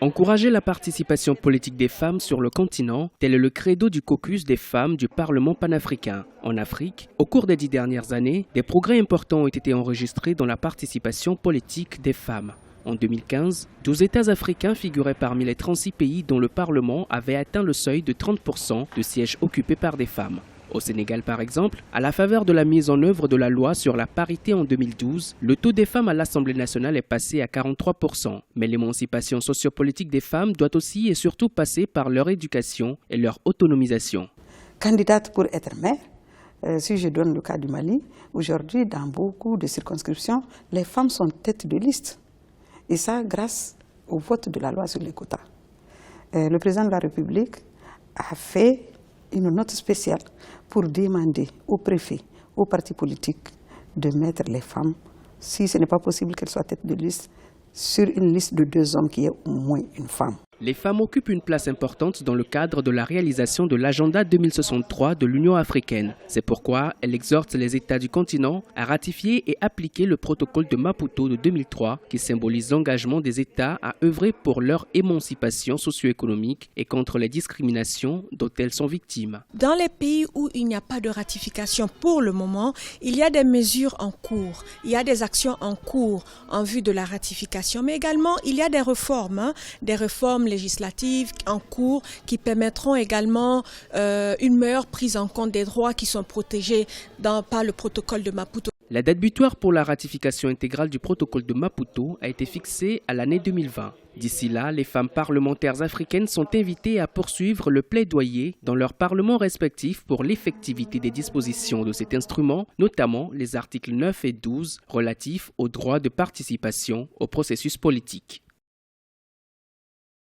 Encourager la participation politique des femmes sur le continent, tel est le credo du caucus des femmes du Parlement panafricain. En Afrique, au cours des 10 dernières années, des progrès importants ont été enregistrés dans la participation politique des femmes. En 2015, 12 États africains figuraient parmi les 36 pays dont le Parlement avait atteint le seuil de 30% de sièges occupés par des femmes. Au Sénégal, par exemple, à la faveur de la mise en œuvre de la loi sur la parité en 2012, le taux des femmes à l'Assemblée nationale est passé à 43%. Mais l'émancipation sociopolitique des femmes doit aussi et surtout passer par leur éducation et leur autonomisation. Candidate pour être maire, si je donne le cas du Mali, aujourd'hui, dans beaucoup de circonscriptions, les femmes sont tête de liste. Et ça, grâce au vote de la loi sur les quotas. Le président de la République a fait une note spéciale pour demander aux préfets, aux partis politiques de mettre les femmes, si ce n'est pas possible qu'elles soient tête de liste, sur une liste de 2 hommes qui est au moins une femme. Les femmes occupent une place importante dans le cadre de la réalisation de l'agenda 2063 de l'Union africaine. C'est pourquoi elle exhorte les États du continent à ratifier et appliquer le protocole de Maputo de 2003 qui symbolise l'engagement des États à œuvrer pour leur émancipation socio-économique et contre les discriminations dont elles sont victimes. Dans les pays où il n'y a pas de ratification pour le moment, il y a des mesures en cours, il y a des actions en cours en vue de la ratification, mais également il y a des réformes législatives en cours qui permettront également une meilleure prise en compte des droits qui sont protégés par le protocole de Maputo. La date butoir pour la ratification intégrale du protocole de Maputo a été fixée à l'année 2020. D'ici là, les femmes parlementaires africaines sont invitées à poursuivre le plaidoyer dans leurs parlements respectifs pour l'effectivité des dispositions de cet instrument, notamment les articles 9 et 12 relatifs au droit de participation au processus politique.